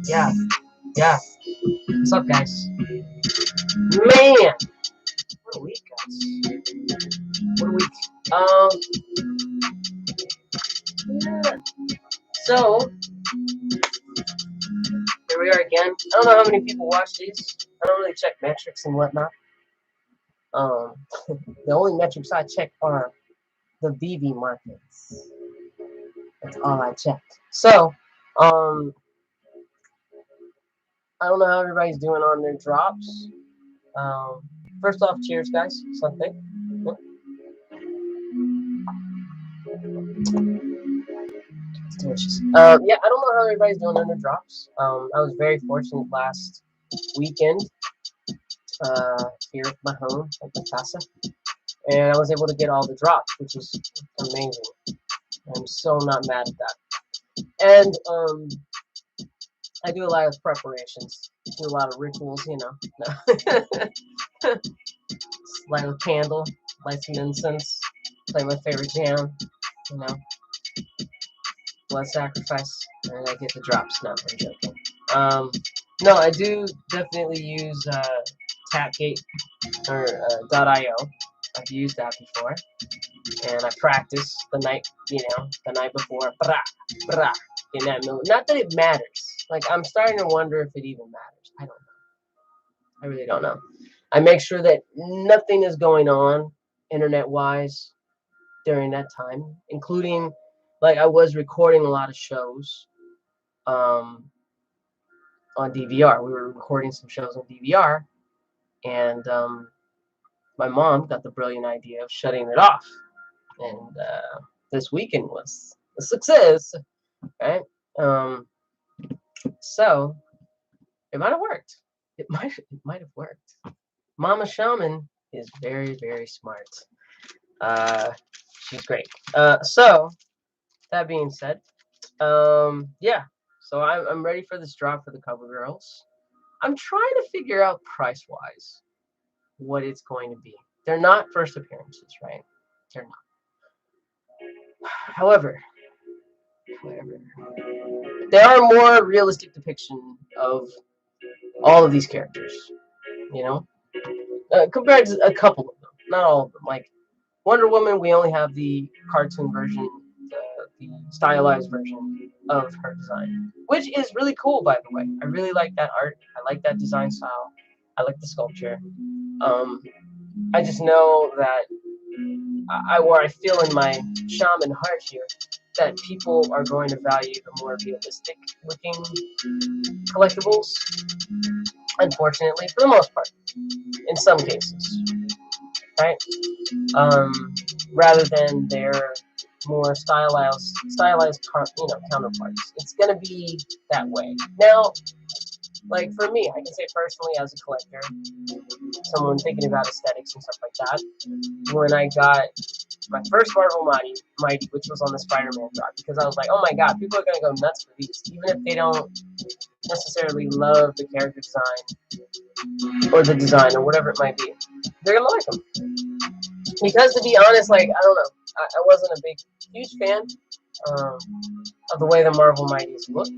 Yeah, yeah. What's up, guys? Man, what a week, guys. What a week. Yeah. So here we are again. I don't know how many people watch these. I don't really check metrics and whatnot. The only metrics I check are the VEVE markets. That's all I check. So, I don't know how everybody's doing on their drops. First off, cheers, guys. Something. It's delicious. Yeah, I don't know how everybody's doing on their drops. I was very fortunate last weekend here at my home, at my casa, and I was able to get all the drops, which was amazing. I'm so not mad at that. And I do a lot of preparations, do a lot of rituals, you know. Light a candle, light some incense, play my favorite jam, you know. Blood sacrifice, and I get the drops. No, I'm joking. No, I do definitely use Tapgate or .io. I've used that before, and I practice the night, the night before. Brah, brah, in that middle. Not that it matters. Like, I'm starting to wonder if it even matters. I don't know. I really don't know. I make sure that nothing is going on internet-wise during that time, including, like, I was recording a lot of shows on DVR. We were recording some shows on DVR, and my mom got the brilliant idea of shutting it off. And this weekend was a success, right? So it might have worked. It might have worked. Mama Shaman is very, very smart. She's great. So that being said, yeah. So I'm ready for this drop for the cover girls. I'm trying to figure out price wise what it's going to be. They're not first appearances, right? They're not. However, they are a more realistic depiction of all of these characters, you know, compared to a couple of them, not all of them. Like Wonder Woman, we only have the cartoon version, the stylized version of her design, which is really cool, by the way. I really like that art. I like that design style. I like the sculpture. I just know that where I feel in my shaman heart here that people are going to value the more realistic looking collectibles, unfortunately, for the most part, in some cases, right? Rather than their more stylized counterparts. It's gonna be that way. Now, like for me, I can say personally as a collector, someone thinking about aesthetics and stuff like that, when I got my first Marvel Mighty, which was on the Spider-Man drop, because I was like, oh my god, people are gonna go nuts for these, even if they don't necessarily love the character design or the design or whatever it might be. They're gonna like them. Because to be honest, like, I don't know, I wasn't a huge fan of the way the Marvel Mighties look.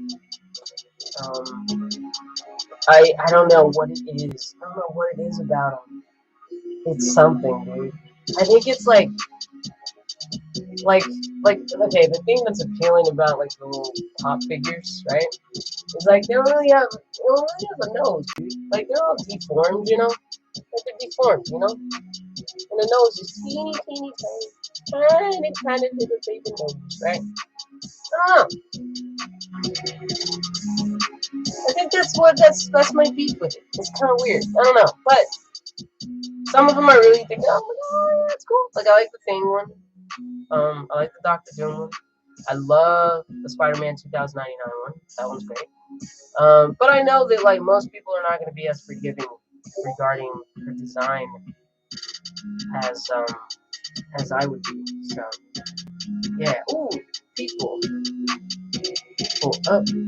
I don't know what it is. I don't know what it is about them. It's something, dude. I think it's like okay, the thing that's appealing about like the little pop figures, right? Is like they don't really have a nose, dude. Like they're all deformed, you know? Like they're deformed, you know? And the nose is teeny tiny little baby nose, right? I think that's my beef with it. It's kind of weird. I don't know, but some of them I really think, oh, that's cool. Like I like the Thing one. I like the Doctor Doom one. I love the Spider-Man 2099 one. That one's great. But I know that like most people are not going to be as forgiving regarding her design as I would be. So yeah. Ooh, people up in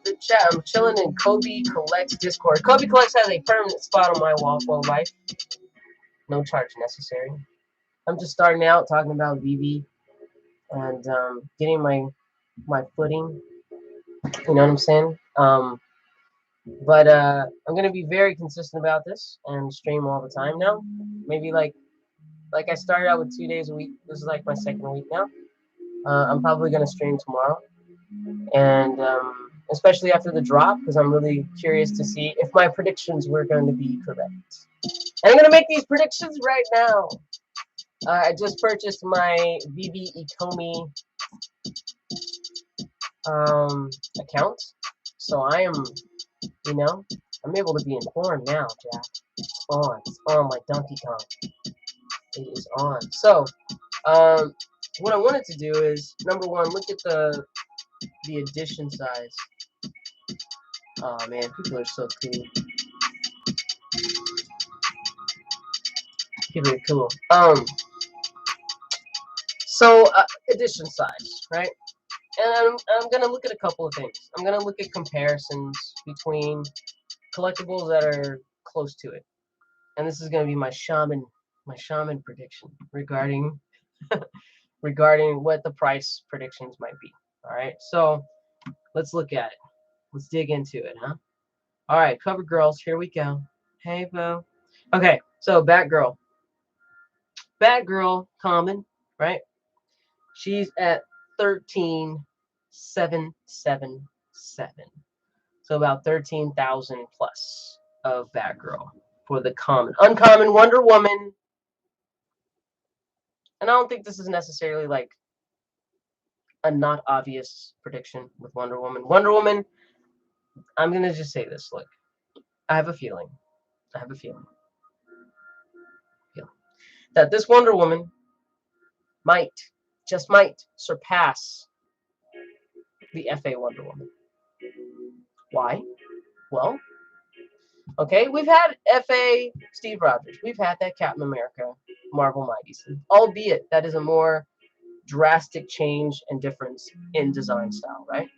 the chat. I'm chilling in Kobe Collects Discord. Kobe Collects has a permanent spot on my wall for life. No charge necessary. I'm just starting out talking about VEVE and getting my my footing. You know what I'm saying? But I'm gonna be very consistent about this and stream all the time now. Maybe like I started out with 2 days a week. This is like my second week now. I'm probably gonna stream tomorrow, and especially after the drop, because I'm really curious to see if my predictions were going to be correct. And I'm gonna make these predictions right now. I just purchased my VEVE account, so I am, you know, I'm able to be informed now, Jack. It's on like Donkey Kong. It is on. So, what I wanted to do is number one, look at the edition size. Oh man, people are so cool. People are cool. So edition size, right? And I'm gonna look at a couple of things. I'm gonna look at comparisons between collectibles that are close to it, and this is gonna be my shaman prediction regarding regarding what the price predictions might be. All right, so let's look at it. Let's dig into it, huh? All right, cover girls. Here we go. Hey, boo. Okay, so Batgirl. Batgirl common, right? She's at 13,777. So about 13,000 plus of Batgirl for the common. Uncommon Wonder Woman. And I don't think this is necessarily like a not obvious prediction with Wonder Woman. Wonder Woman, I'm going to just say this. Look, I have a feeling. That this Wonder Woman might, just might, surpass the FA Wonder Woman. Why? Well, okay, we've had FA Steve Rogers. We've had that Captain America Marvel Mighties. Albeit that is a more drastic change and difference in design style, right?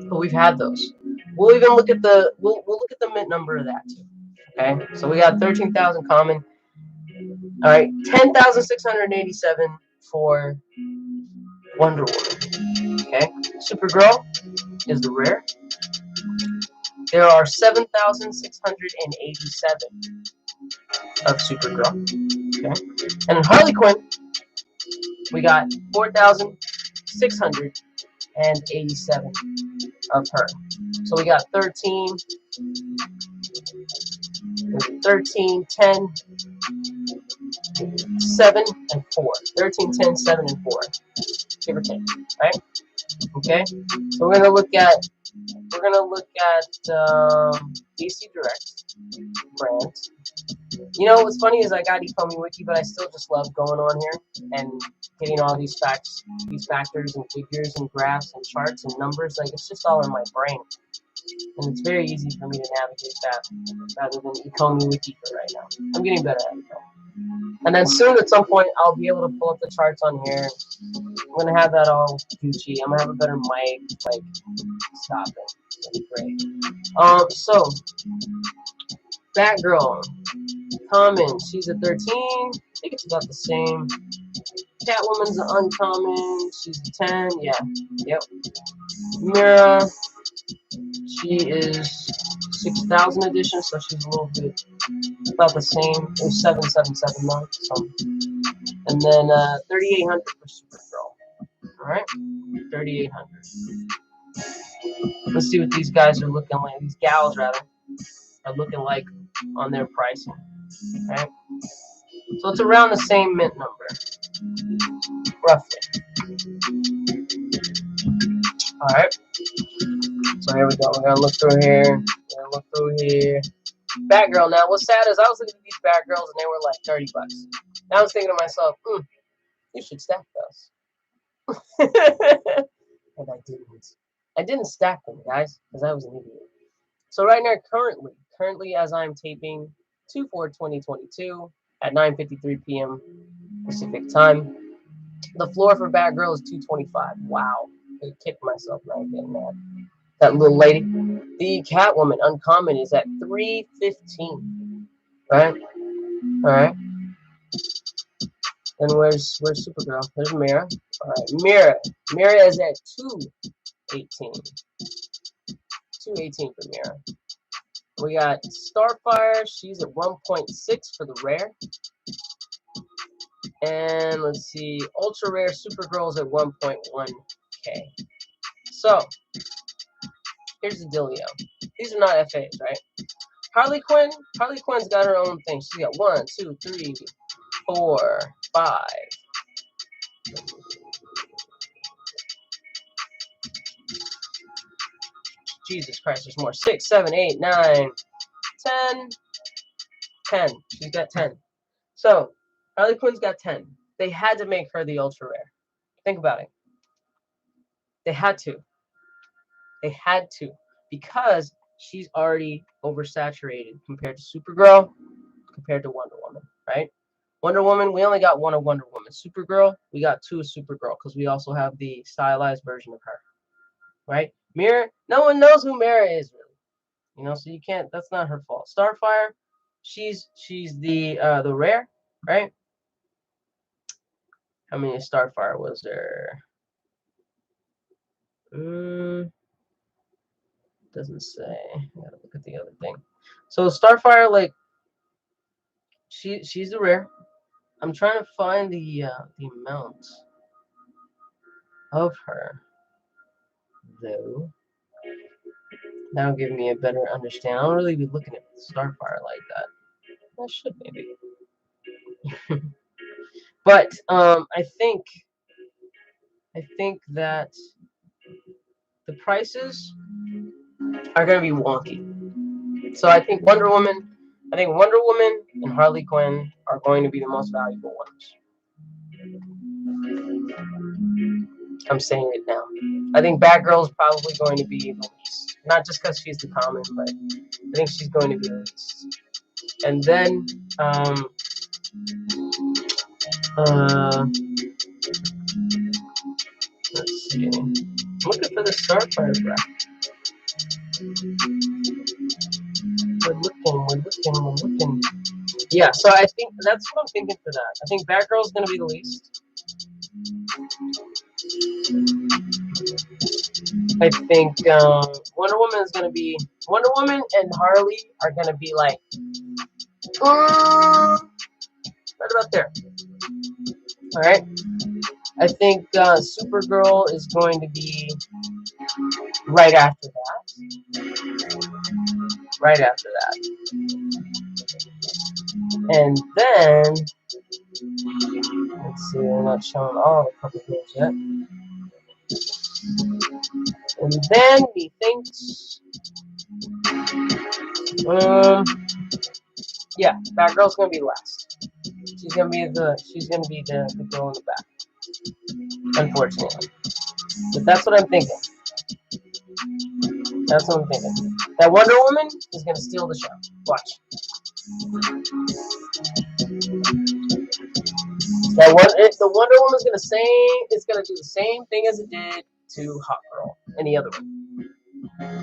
But we've had those. We'll even look at the we'll look at the mint number of that too. Okay, so we got 13,000 common. All right, 10,687 for Wonder Woman. Okay, Supergirl is the rare. There are 7,687 of Supergirl. Okay, and in Harley Quinn, we got 4,687 of her. So we got 13, 10, 7, and 4. 13, 10, 7, and 4. Give or take, right? Okay. So we're gonna look at DC Direct brand. You know what's funny is I got eCommy Wiki, but I still just love going on here and getting all these facts, these factors and figures and graphs and charts and numbers. Like it's just all in my brain, and it's very easy for me to navigate that rather than eCommy Wiki for right now. I'm getting better at it though. And then soon at some point I'll be able to pull up the charts on here. I'm gonna have that all Gucci. I'm gonna have a better mic. Like, stop it. It'll be great. So Batgirl, common. She's a 13. I think it's about the same. Catwoman's an uncommon. She's a 10. Yeah. Yep. Mira, she is 6,000 edition, so she's a little bit about the same. It was 777 though. So. And then 3,800 for Supergirl. All right, 3,800. Let's see what these guys are looking like. These gals, rather, are looking like on their pricing. Okay, so it's around the same mint number, roughly. All right. So here we go. We're gonna look through here. Batgirl. Now, what's sad is I was looking at these Batgirls and they were like $30. Now I was thinking to myself, you should stack those. And I didn't. I didn't stack them, guys, because I was an idiot. So right now, currently as I'm taping 2/4/2022 at 9:53 p.m. Pacific time, the floor for Batgirl is 225. Wow, I kicked myself now getting mad. That little lady. The Catwoman uncommon is at 315. Right? All right. Then where's Supergirl? There's Mira. Alright, Mira is at 218. 218 for Mira. We got Starfire, she's at 1.6 for the rare. And let's see, ultra rare Supergirl's at 1.1k. So, here's the dealio. These are not FAs, right? Harley Quinn's got her own thing. She's got 1, 2, 3, 4, 5. Jesus Christ, there's more. 6, 7, 8, 9, 10. 10. She's got 10. So, Harley Quinn's got 10. They had to make her the ultra rare. Think about it. They had to. They had to. Because she's already oversaturated compared to Supergirl, compared to Wonder Woman, right? Wonder Woman, we only got one of Wonder Woman. Supergirl, we got 2 of Supergirl because we also have the stylized version of her, right? Mira, no one knows who Mira is really, you know, so you can't. That's not her fault. Starfire, she's the rare, right? How many Starfire was there? Doesn't say. I gotta look at the other thing. So Starfire, like, she's the rare. I'm trying to find the amount of her, though. That'll give me a better understanding. I don't really be looking at Starfire like that. I should maybe. But I think that the prices are gonna be wonky. So I think Wonder Woman and Harley Quinn are going to be the most valuable ones. I'm saying it now. I think Batgirl is probably going to be the least. Not just because she's the common, but I think she's going to be the least. And then, let's see. I'm looking for the Starfire bracket. We're looking. Yeah, so I think that's what I'm thinking for that. I think Batgirl's going to be the least. I think Wonder Woman and Harley are going to be like, right about there. All right. I think Supergirl is going to be right after that. Right after that. And then, let's see, I'm not showing all the couple things yet. And then he thinks, yeah, Batgirl's gonna be last. She's gonna be the girl in the back. Unfortunately. But that's what I'm thinking. That's what I'm thinking. That Wonder Woman is gonna steal the show. Watch. The Wonder Woman's gonna do the same thing as it did to Hot Girl, any other one.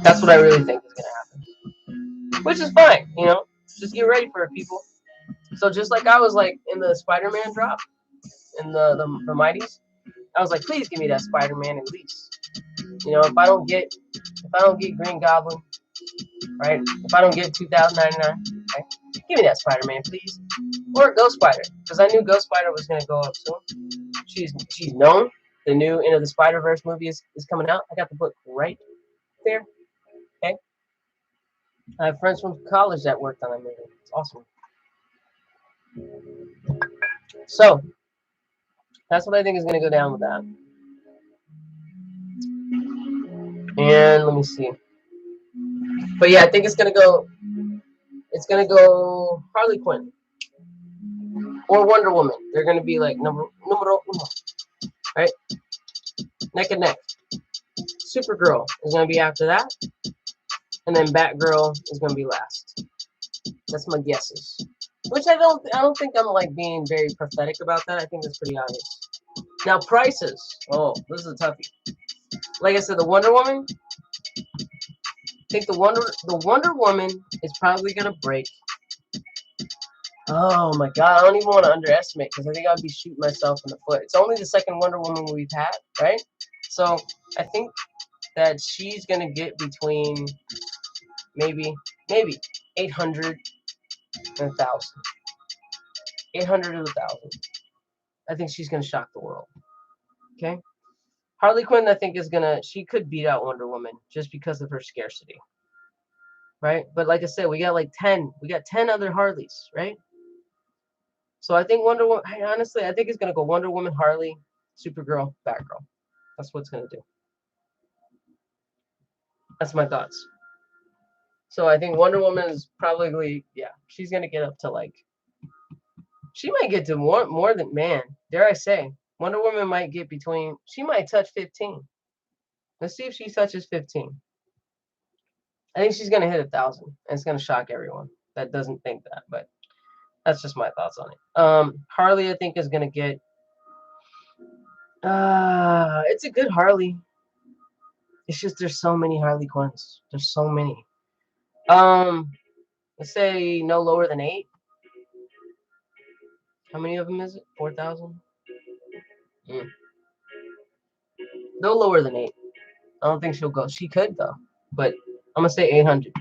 That's what I really think is gonna happen. Which is fine, you know. Just get ready for it, people. So just like I was like in the Spider-Man drop, in the Mighties, I was like, please give me that Spider-Man at least. You know, if I don't get Green Goblin, right? If I don't get 2099, right? Give me that Spider-Man, please. Or Ghost Spider, because I knew Ghost Spider was gonna go up soon. She's known. The new Into the Spider-Verse movie is coming out. I got the book right there. Okay. I have friends from college that worked on that movie. It's awesome. So that's what I think is gonna go down with that. And let me see. But yeah, I think it's gonna go Harley Quinn or Wonder Woman. They're gonna be like numero uno, right? Neck and neck. Supergirl is gonna be after that, and then Batgirl is gonna be last. That's my guesses. Which I don't think I'm like being very prophetic about that. I think that's pretty obvious. Now prices. Oh, this is a toughie. Like I said, the Wonder Woman. I think the Wonder Woman is probably gonna break Oh my god, I don't even want to underestimate because I think I'd be shooting myself in the foot. It's only the second Wonder Woman we've had, right? So I think that she's gonna get between maybe 800 and 1,000. 800 and 1,000. I think she's gonna shock the world. Okay. Harley Quinn, I think, she could beat out Wonder Woman just because of her scarcity, right? But like I said, we got 10 other Harleys, right? So I think Wonder Woman, honestly, I think it's gonna go Wonder Woman, Harley, Supergirl, Batgirl. That's what it's gonna do. That's my thoughts. So I think Wonder Woman is probably, yeah, she's gonna get up to she might get to more than, man, dare I say, Wonder Woman might get she might touch 15. Let's see if she touches 15. I think she's gonna hit 1,000, and it's gonna shock everyone that doesn't think that, but that's just my thoughts on it. Harley, I think, is gonna get. It's a good Harley. It's just there's so many Harley Quinns. There's so many. Let's say no lower than 8. How many of them is it? 4,000. No lower than 8. I don't think she'll go. She could though, but I'm gonna say 800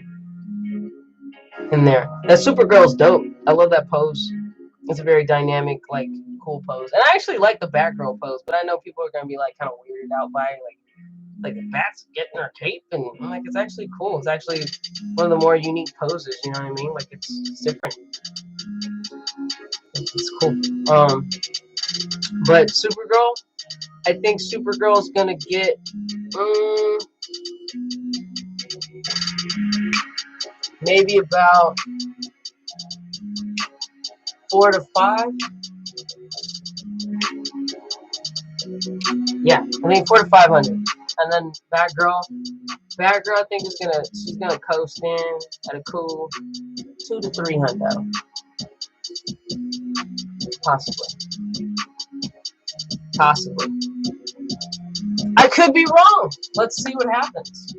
in there. That Supergirl's dope. I love that pose. It's a very dynamic, cool pose. And I actually like the Batgirl pose, but I know people are gonna be kind of weirded out by like the Bat's getting her cape, and I'm like, it's actually cool. It's actually one of the more unique poses. You know what I mean? Like it's different. It's cool. But Supergirl, I think Supergirl's gonna get. Maybe about 4 to 5. Yeah, I think 4 to 500. And then Batgirl, I think she's gonna coast in at a cool 2 to 300, possibly. I could be wrong. Let's see what happens.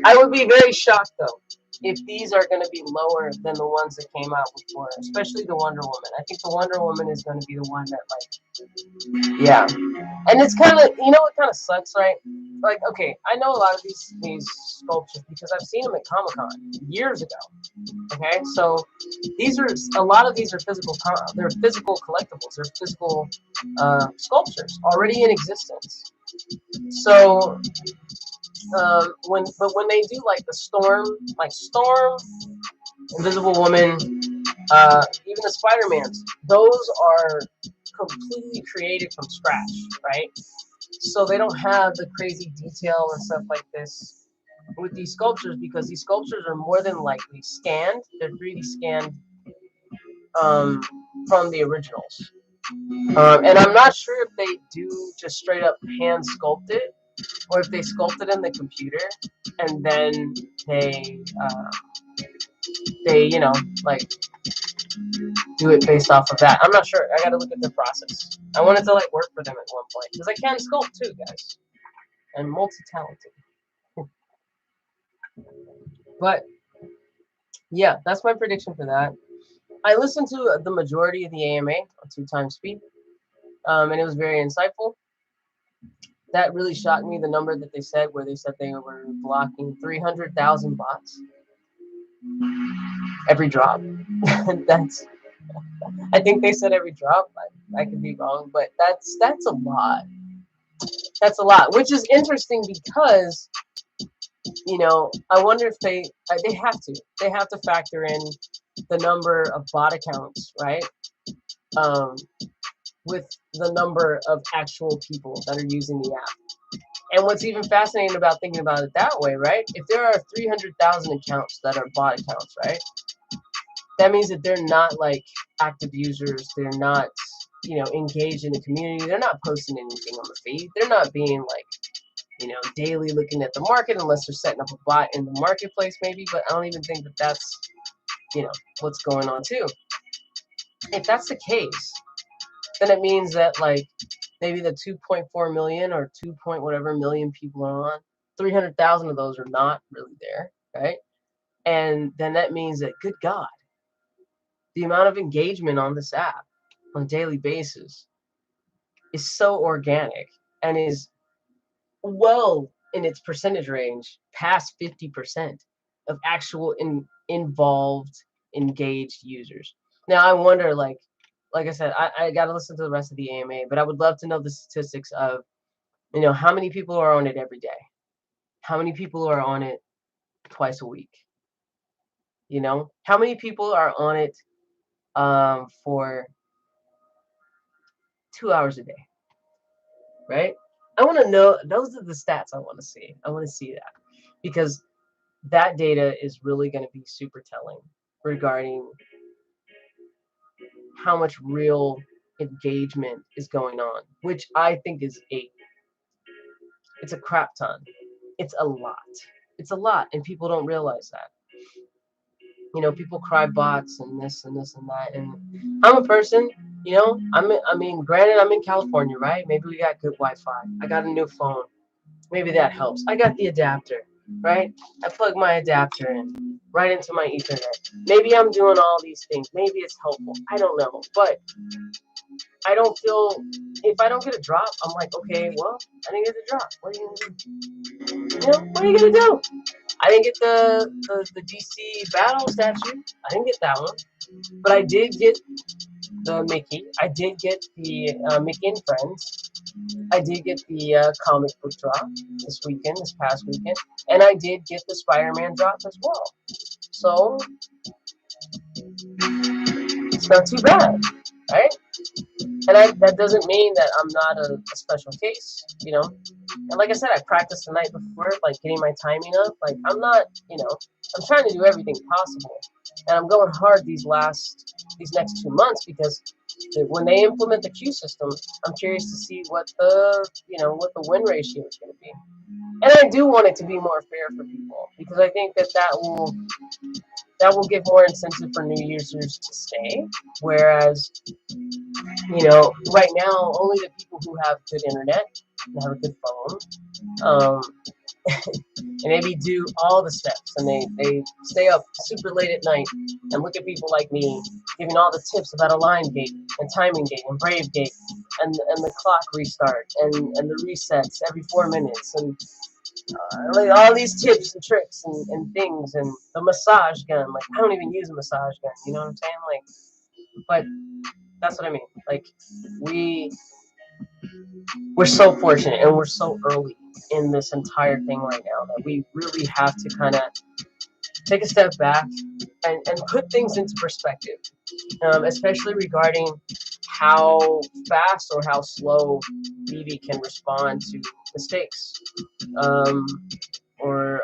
I would be very shocked though if these are going to be lower than the ones that came out before, especially the Wonder Woman. I think the Wonder Woman is going to be the one that yeah. And it's kind of, what kind of sucks, right? Okay, I know a lot of these sculptures because I've seen them at Comic-Con years ago. Okay, so a lot of these are they're physical collectibles. They're physical sculptures already in existence. So when they do the Storm, Invisible Woman, even the Spider-Mans, those are completely created from scratch, right? So they don't have the crazy detail and stuff like this with these sculptures because these sculptures are more than likely scanned. They're 3D scanned from the originals. And I'm not sure if they do just straight up hand sculpt it or if they sculpt it in the computer and then they do it based off of that. I'm not sure. I gotta look at the process. I wanted to work for them at one point because I can sculpt too, guys, and multi-talented. But yeah, that's my prediction for that. I listened to the majority of the AMA on 2 times speed, and it was very insightful. That really shocked me, the number that they said, where they said they were blocking 300,000 bots every drop. I think they said every drop. I could be wrong, but that's a lot. That's a lot, which is interesting because I wonder if they have to factor in the number of bot accounts, right? With the number of actual people that are using the app. And what's even fascinating about thinking about it that way, right? If there are 300,000 accounts that are bot accounts, right? That means that they're not active users. They're not, engaged in the community. They're not posting anything on the feed. They're not being daily looking at the market unless they're setting up a bot in the marketplace maybe. But I don't even think that that's, what's going on too. If that's the case, then it means that maybe the 2.4 million or 2 point whatever million people are on, 300,000 of those are not really there, right? And then that means that, good God, the amount of engagement on this app on a daily basis is so organic and is well in its percentage range past 50% of actual involved engaged users. Now I wonder, like I said, I got to listen to the rest of the AMA, but I would love to know the statistics of, how many people are on it every day, how many people are on it twice a week, how many people are on it for 2 hours a day, right? I want to know. Those are the stats I want to see. I want to see that, because that data is really going to be super telling regarding how much real engagement is going on, which I think is it's a crap ton. It's a lot. It's a lot, and people don't realize that. People cry bots and this and this and that, and I'm a person. Granted, I'm in California, right? Maybe we got good Wi-Fi. I got a new phone. Maybe that helps. I got the adapter, right? I plug my adapter in right into my Ethernet. Maybe I'm doing all these things. Maybe it's helpful. I don't know. But I don't feel, if I don't get a drop, I'm like, okay, well, I didn't get the drop. What are you going to do? What are you going to do? I didn't get the DC battle statue. I didn't get that one. But I did get the Mickey. I did get the Mickey and Friends. I did get the comic book drop this past weekend, and I did get the Spider-Man drop as well. So it's not too bad, right? And that doesn't mean that I'm not a special case, And like I said, I practiced the night before, like getting my timing up. Like I'm not, I'm trying to do everything possible, and I'm going hard these next 2 months, because when they implement the queue system, I'm curious to see what the win ratio is going to be. And I do want it to be more fair for people, because I think that will give more incentive for new users to stay. Whereas, right now, only the people who have good internet and have a good phone, and maybe do all the steps, and they stay up super late at night and look at people like me giving all the tips about Align Gate and Timing Gate and Brave Gate and the clock restart and the resets every 4 minutes, and like all these tips and tricks and things, and the massage gun. Like, I don't even use a massage gun, you know what I'm saying? Like, but that's what I mean. Like, we're so fortunate, and we're so early in this entire thing right now, that we really have to kind of take a step back and put things into perspective, especially regarding how fast or how slow VEVE can respond to mistakes, or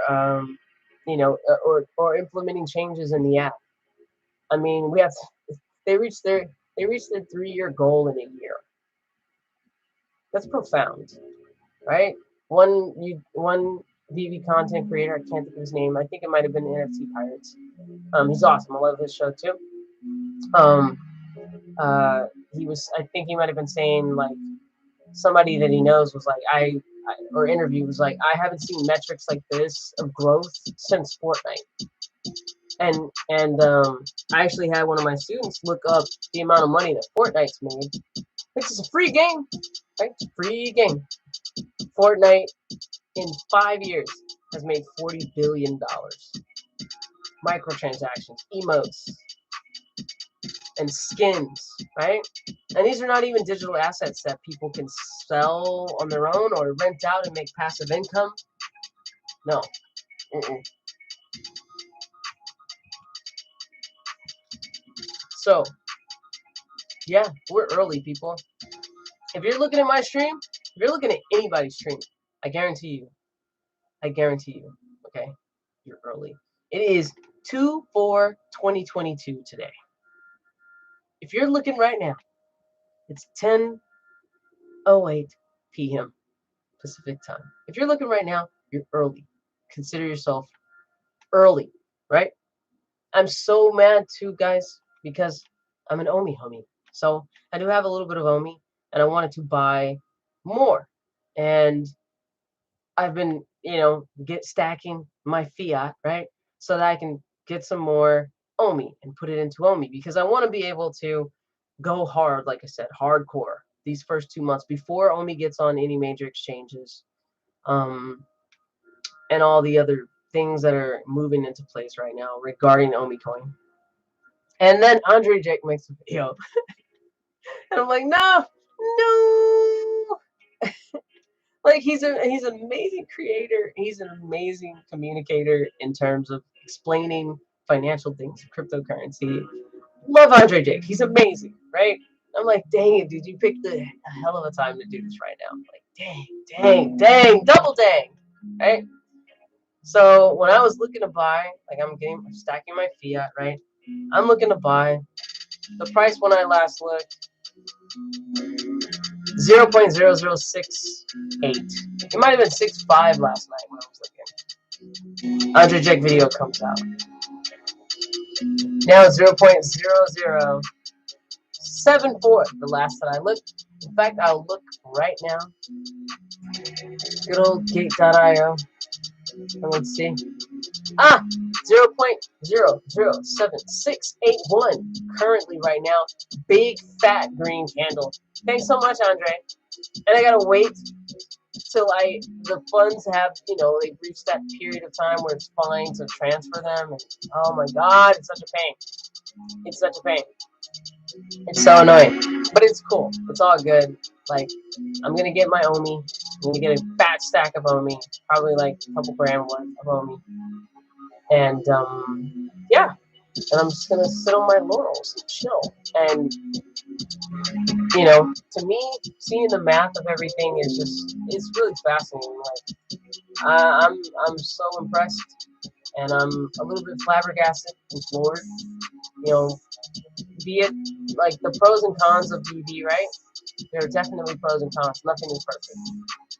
or implementing changes in the app. I mean, they reached their 3-year goal in a year. That's profound, right? One VEVE content creator, I can't think of his name. I think it might have been NFT Pirates. He's awesome. I love his show too. I think he might have been saying, like, somebody that he knows was like, or interview was like, I haven't seen metrics like this of growth since Fortnite. And I actually had one of my students look up the amount of money that Fortnite's made. This is a free game, right? Free game. Fortnite in 5 years has made $40 billion. Microtransactions, emotes, and skins, right? And these are not even digital assets that people can sell on their own or rent out and make passive income. No. So, yeah, we're early, people. If you're looking at my stream, if you're looking at anybody's stream, I guarantee you, okay, you're early. It is 2/4/2022 today. If you're looking right now, it's 10:08 p.m. Pacific time. If you're looking right now, you're early. Consider yourself early, right? I'm so mad too, guys, because I'm an Omi homie. So I do have a little bit of Omi, and I wanted to buy more. And I've been, stacking my fiat, right? So that I can get some more Omi and put it into Omi because I want to be able to go hard, like I said, hardcore these first 2 months before Omi gets on any major exchanges, and all the other things that are moving into place right now regarding Omi coin. And then Andre Jake makes a video, and I'm like, no, no. Like he's an amazing creator. He's an amazing communicator in terms of explaining financial things, cryptocurrency. Love Andre Jake. He's amazing, right? I'm like, dang it, dude, you picked a hell of a time to do this right now. I'm like, dang, double dang, right? So when I was looking to buy, like I'm stacking my fiat, right? I'm looking to buy. The price when I last looked, 0.0068. It might have been 6.5 last night when I was looking. Andre Jake video comes out. Now 0.0074. The last that I looked. In fact, I'll look right now. Good old gate.io. And let's see. 0.007681 currently right now. Big fat green candle. Thanks so much, Andre. And I gotta wait till the funds have, they've reached that period of time where it's fine to transfer them. And, oh my God, it's such a pain. It's such a pain. It's so annoying, but it's cool. It's all good. Like, I'm gonna get my Omi. I'm gonna get a fat stack of Omi, probably like a couple grand worth of Omi. And yeah, and I'm just gonna sit on my laurels and chill. And to me, seeing the math of everything it's really fascinating. Like, I'm so impressed, and I'm a little bit flabbergasted and floored. Be it like the pros and cons of VEVE, right? There are definitely pros and cons. Nothing is perfect,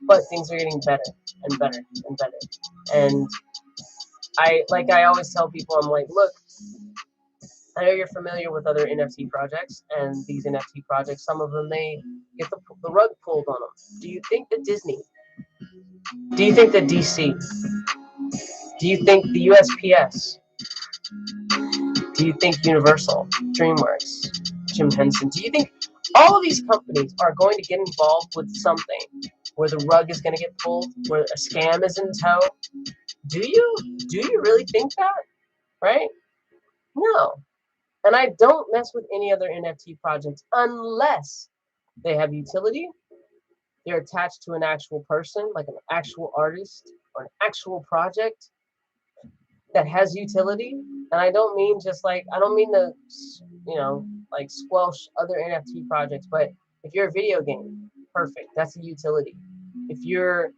but things are getting better and better and better. And I always tell people, I'm like, look, I know you're familiar with other NFT projects, and these NFT projects, some of them, they get the rug pulled on them. Do you think that Disney? Do you think that DC? Do you think the USPS? Do you think Universal, DreamWorks, Jim Henson? Do you think all of these companies are going to get involved with something where the rug is going to get pulled, where a scam is in tow? Do you really think that? Right? No. And I don't mess with any other NFT projects unless they have utility, they're attached to an actual person, like an actual artist or an actual project that has utility. And I don't mean to, like squelch other NFT projects, but if you're a video game, perfect. That's a utility. If you're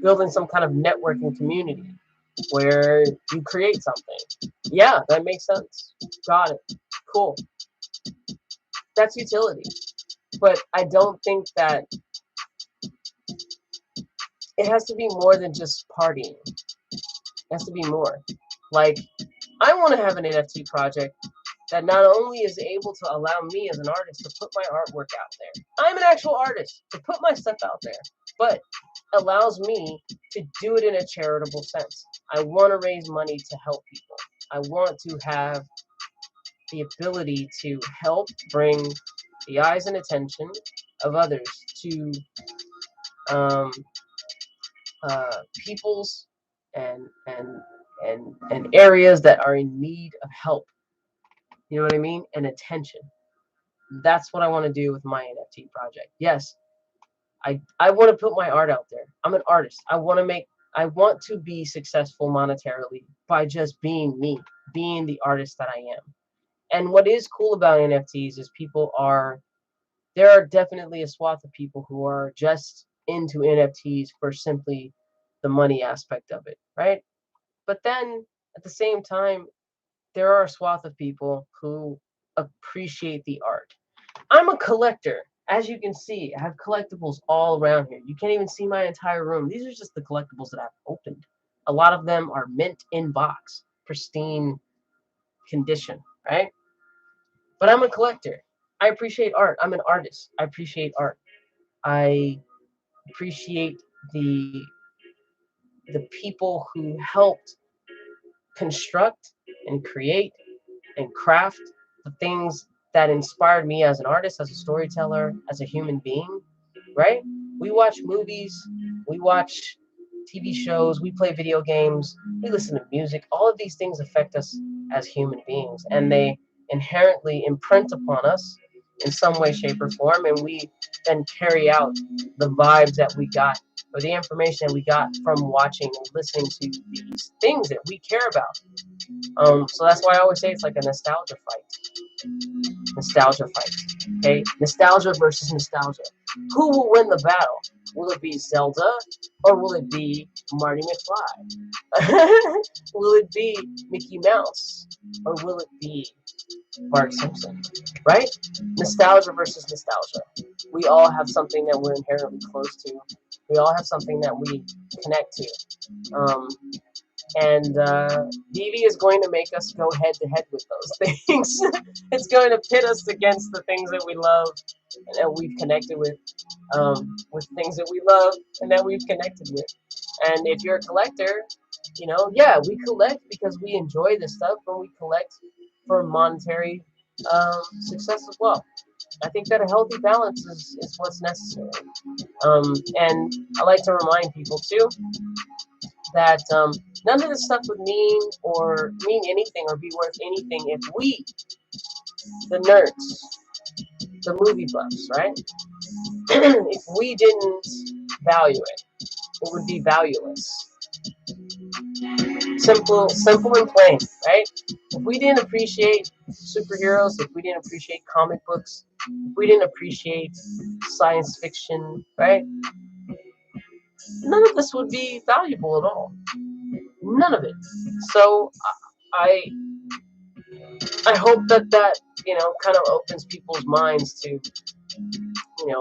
building some kind of networking community where you create something, yeah, that makes sense. Got it. Cool. That's utility. But I don't think that it has to be more than just partying. It has to be more. Like, I want to have an NFT project that not only is able to allow me as an artist to put my artwork out there. I'm an actual artist to put my stuff out there, but allows me to do it in a charitable sense. I want to raise money to help people. I want to have the ability to help bring the eyes and attention of others to peoples and areas that are in need of help. You know what I mean? And attention. That's what I want to do with my NFT project. Yes, I want to put my art out there. I'm an artist. I want to be successful monetarily by just being me, being the artist that I am. And what is cool about NFTs is there are definitely a swath of people who are just into NFTs for simply the money aspect of it, right? But then at the same time, there are a swath of people who appreciate the art. I'm a collector. As you can see, I have collectibles all around here. You can't even see my entire room. These are just the collectibles that I've opened. A lot of them are mint in box, pristine condition, right? But I'm a collector. I appreciate art. I'm an artist. I appreciate art. I appreciate the people who helped construct and create and craft the things that inspired me as an artist, as a storyteller, as a human being, right? We watch movies, we watch TV shows, we play video games, we listen to music. All of these things affect us as human beings, and they inherently imprint upon us in some way, shape, or form, and we then carry out the vibes that we got or the information that we got from watching and listening to these things that we care about. So that's why I always say it's like a nostalgia fight. Nostalgia fight. Okay? Nostalgia versus nostalgia. Who will win the battle? Will it be Zelda or will it be Marty McFly? Will it be Mickey Mouse or will it be Bart Simpson? Right? Nostalgia versus nostalgia. We all have something that we're inherently close to. We all have something that we connect to. And VEVE is going to make us go head to head with those things. It's going to pit us against the things that we love and that we've connected with things that we love and that we've connected with. And if you're a collector, you know, yeah, we collect because we enjoy this stuff, but we collect for monetary success as well. I think that a healthy balance is what's necessary. And I like to remind people too that none of this stuff would mean anything or be worth anything if we, the nerds, the movie buffs, right? If we didn't value it, it would be valueless. Simple and plain, right? If we didn't appreciate superheroes, if we didn't appreciate comic books, if we didn't appreciate science fiction, right? None of this would be valuable at all. None of it. So I hope that you know kind of opens people's minds to, you know,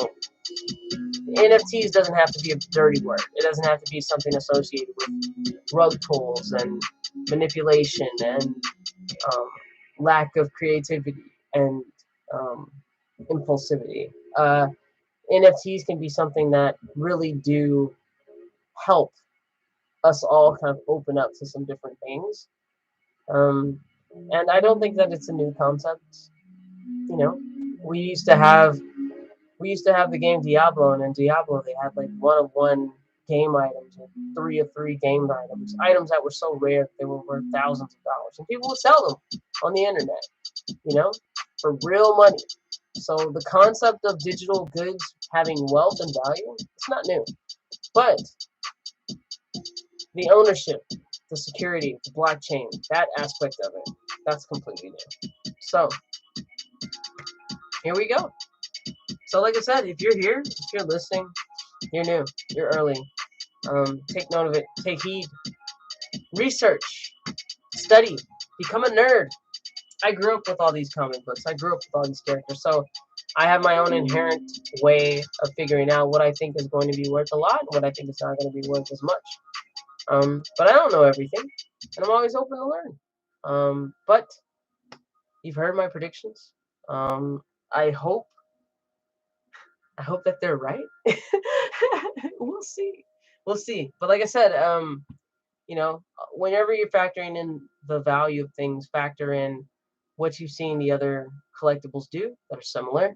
NFTs doesn't have to be a dirty word. It doesn't have to be something associated with rug pulls and manipulation and lack of creativity and impulsivity. NFTs can be something that really do help us all kind of open up to some different things. And I don't think that it's a new concept. You know, we used to have the game Diablo, and in Diablo they had like 1-of-1 game items or 3-of-3 game items that were so rare that they were worth thousands of dollars, and people would sell them on the internet, you know, for real money. So the concept of digital goods having wealth and value, it's not new, but the ownership, the security, the blockchain, that aspect of it, that's completely new. So here we go. So like I said, if you're here, if you're listening, you're new, you're early. Take note of it, take heed, research, study, become a nerd. I grew up with all these comic books. I grew up with all these characters. So I have my own inherent way of figuring out what I think is going to be worth a lot and what I think is not going to be worth as much. But I don't know everything, and I'm always open to learn. But you've heard my predictions. I hope that they're right. We'll see. We'll see. But like I said, you know, whenever you're factoring in the value of things, factor in what you've seen the other collectibles do that are similar,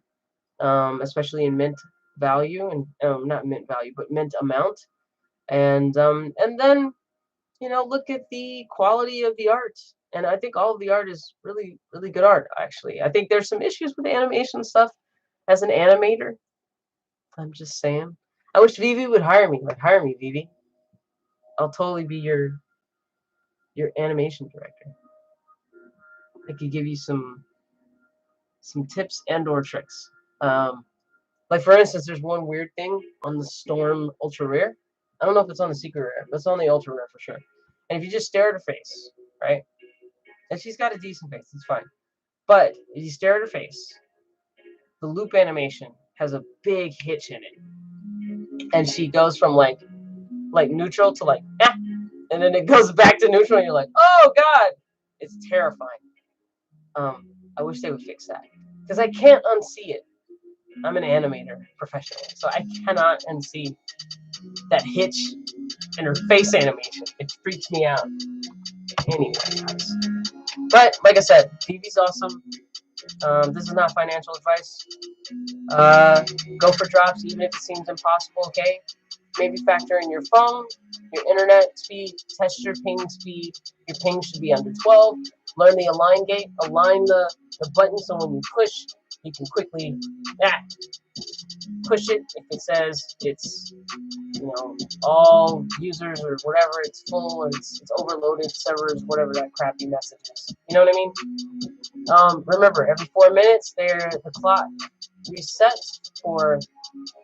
especially in mint value and not mint value, but mint amount, and then you know look at the quality of the art. And I think all of the art is really really good art. Actually, I think there's some issues with the animation stuff as an animator. I'm just saying. I wish VEVE would hire me. Like, hire me, VEVE. I'll totally be your animation director. I could give you some tips and or tricks. Like for instance, there's one weird thing on the Storm Ultra Rare. I don't know if it's on the Secret Rare, but it's on the Ultra Rare for sure. And if you just stare at her face, right? And she's got a decent face, it's fine. But if you stare at her face, the loop animation has a big hitch in it. And she goes from like neutral to like, eh, and then it goes back to neutral, and you're like, oh god, it's terrifying. I wish they would fix that because I can't unsee it. I'm an animator professionally, so I cannot unsee that hitch in her face animation. It freaks me out. Anyway, guys, But like I said, VEVE's awesome. This is not financial advice. Go for drops even if it seems impossible, okay? Maybe factor in your phone, your internet speed, test your ping speed. Your ping should be under 12. Learn the align gate, align the button so when you push, you can quickly push it. If it says it's, all users or whatever, it's full and it's overloaded servers, whatever that crappy message is. You know what I mean? Remember, every 4 minutes, the clock resets for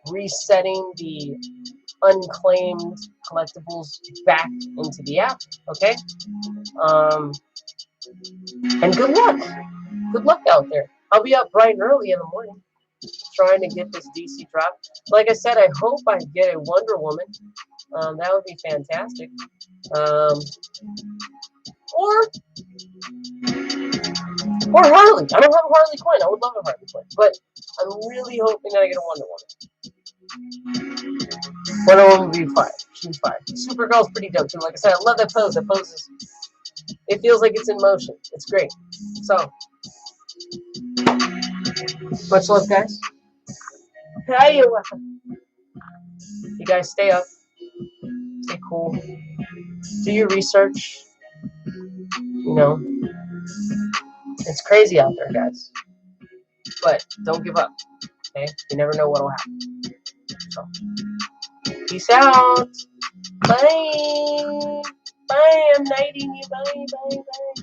resetting the unclaimed collectibles back into the app. Okay? And good luck. Good luck out there. I'll be up bright and early in the morning trying to get this DC drop. Like I said, I hope I get a Wonder Woman. That would be fantastic. Or Harley. I don't have a Harley Quinn. I would love a Harley Quinn. But I'm really hoping that I get a Wonder Woman. Wonder Woman would be fire. She'd be fire. Supergirl's pretty dope too. Like I said, I love that pose. That pose is, it feels like it's in motion. It's great. So, much love, guys. Hey, you guys stay up. Stay cool. Do your research. It's crazy out there, guys. But don't give up. Okay? You never know what'll happen. So, peace out. Bye. Bye. I'm knighting you. Bye. Bye. Bye.